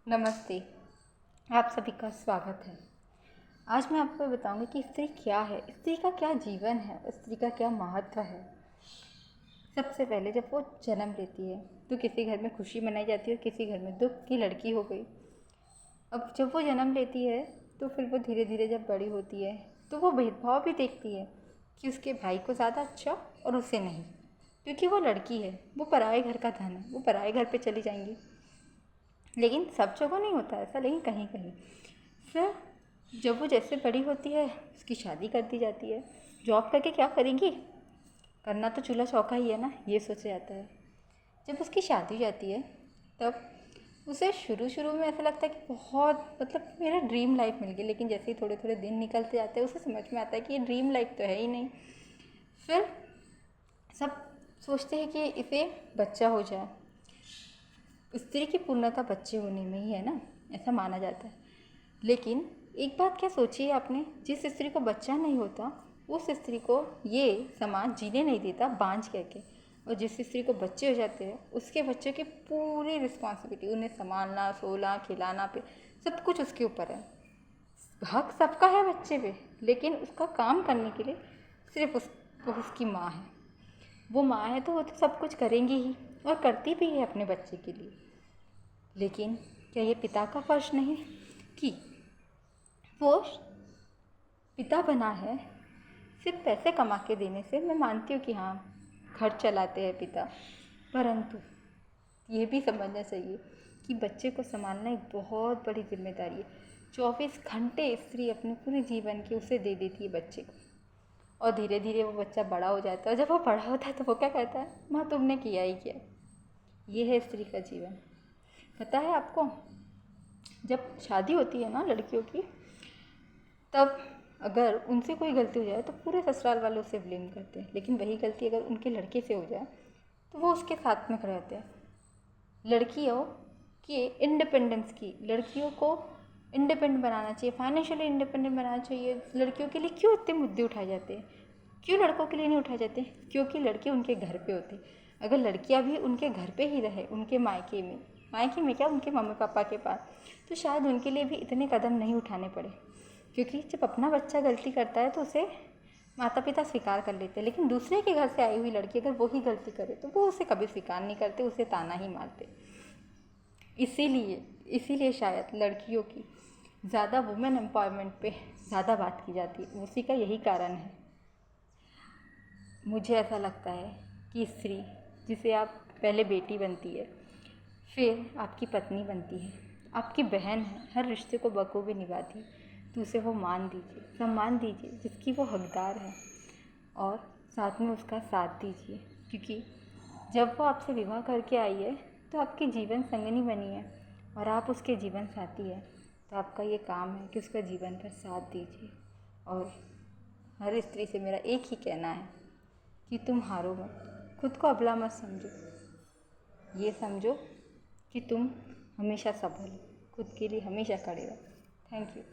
नमस्ते। आप सभी का स्वागत है। आज मैं आपको बताऊंगी कि स्त्री क्या है, स्त्री का क्या जीवन है, स्त्री का क्या महत्व है। सबसे पहले जब वो जन्म लेती है तो किसी घर में खुशी मनाई जाती है और किसी घर में दुख की लड़की हो गई। अब जब वो जन्म लेती है तो फिर वो धीरे धीरे जब बड़ी होती है तो वो भेदभाव भी देखती है कि उसके भाई को ज़्यादा अच्छा और उसे नहीं, क्योंकि वो लड़की है, वो पराए घर का धन है, वो पराए घर पे चली जाएंगी। लेकिन सब जगह नहीं होता ऐसा, लेकिन कहीं कहीं फिर जब वो जैसे बड़ी होती है उसकी शादी कर दी जाती है। जॉब करके क्या करेंगी, करना तो चूल्हा चौका ही है ना, ये सोचा जाता है। जब उसकी शादी हो जाती है तब उसे शुरू शुरू में ऐसा लगता है कि बहुत मेरा ड्रीम लाइफ मिल गई, लेकिन जैसे ही थोड़े थोड़े दिन निकलते जाते हैं उसे समझ में आता है कि ये ड्रीम लाइफ तो है ही नहीं। फिर सब सोचते हैं कि इसे बच्चा हो जाए। स्त्री की पूर्णता बच्चे होने में ही है ना, ऐसा माना जाता है। लेकिन एक बात क्या सोची है आपने, जिस स्त्री को बच्चा नहीं होता उस स्त्री को ये समाज जीने नहीं देता बांझ कह के, और जिस स्त्री को बच्चे हो जाते हैं उसके बच्चे की पूरी रिस्पॉन्सिबिलिटी, उन्हें संभालना, सोना, खिलाना पे सब कुछ उसके ऊपर है। हक सबका है बच्चे पे, लेकिन उसका काम करने के लिए सिर्फ वो उसकी माँ है। वो माँ है तो वो तो सब कुछ करेंगी ही और करती भी है अपने बच्चे के लिए। लेकिन क्या ये पिता का फर्ज नहीं कि वो पिता बना है सिर्फ पैसे कमा के देने से? मैं मानती हूँ कि हाँ, घर चलाते हैं पिता, परंतु ये भी समझना चाहिए कि बच्चे को संभालना एक बहुत बड़ी जिम्मेदारी है। 24 घंटे स्त्री अपने पूरे जीवन के उसे दे देती है बच्चे को, और धीरे धीरे वो बच्चा बड़ा हो जाता है। और जब वो बड़ा होता है तो वो क्या कहता है, माँ तुमने किया ही क्या। ये है स्त्री का जीवन। पता है आपको, जब शादी होती है ना लड़कियों की, तब अगर उनसे कोई गलती हो जाए तो पूरे ससुराल वाले उसे ब्लेम करते हैं, लेकिन वही गलती अगर उनके लड़के से हो जाए तो वो उसके साथ में खड़े होते हैं। लड़कियों की इंडिपेंडेंस की, लड़कियों को इंडिपेंडेंट बनाना चाहिए, फाइनेंशियली इंडिपेंडेंट बनाना चाहिए। लड़कियों के लिए क्यों इतने मुद्दे उठाए जाते हैं, क्यों लड़कों के लिए नहीं उठाए जाते? क्योंकि लड़के उनके घर पे होते। अगर लड़कियां भी उनके घर पे ही रहे, उनके मायके में क्या, उनके मम्मी पापा के पास, तो शायद उनके लिए भी इतने कदम नहीं उठाने पड़े। क्योंकि जब अपना बच्चा गलती करता है तो उसे माता पिता स्वीकार कर लेते हैं, लेकिन दूसरे के घर से आई हुई लड़की अगर वही गलती करे तो वो उसे कभी स्वीकार नहीं करते, उसे ताना ही मारते। इसीलिए शायद लड़कियों की ज़्यादा वुमेन एम्पावरमेंट पे ज़्यादा बात की जाती है, उसी का यही कारण है। मुझे ऐसा लगता है कि स्त्री जिसे आप पहले बेटी बनती है, फिर आपकी पत्नी बनती है, आपकी बहन है, हर रिश्ते को बखूबी निभाती है, तो उसे वो मान दीजिए, सम्मान दीजिए जिसकी वो हकदार है, और साथ में उसका साथ दीजिए। क्योंकि जब वो आपसे विवाह करके आई है तो आपकी जीवन संगनी बनी है और आप उसके जीवन साथी है, तो आपका ये काम है कि उसका जीवन पर साथ दीजिए। और हर स्त्री से मेरा एक ही कहना है कि तुम हारो मत, खुद को अबला मत समझो, ये समझो कि तुम हमेशा सफल हो, खुद के लिए हमेशा खड़े रहो। Thank you.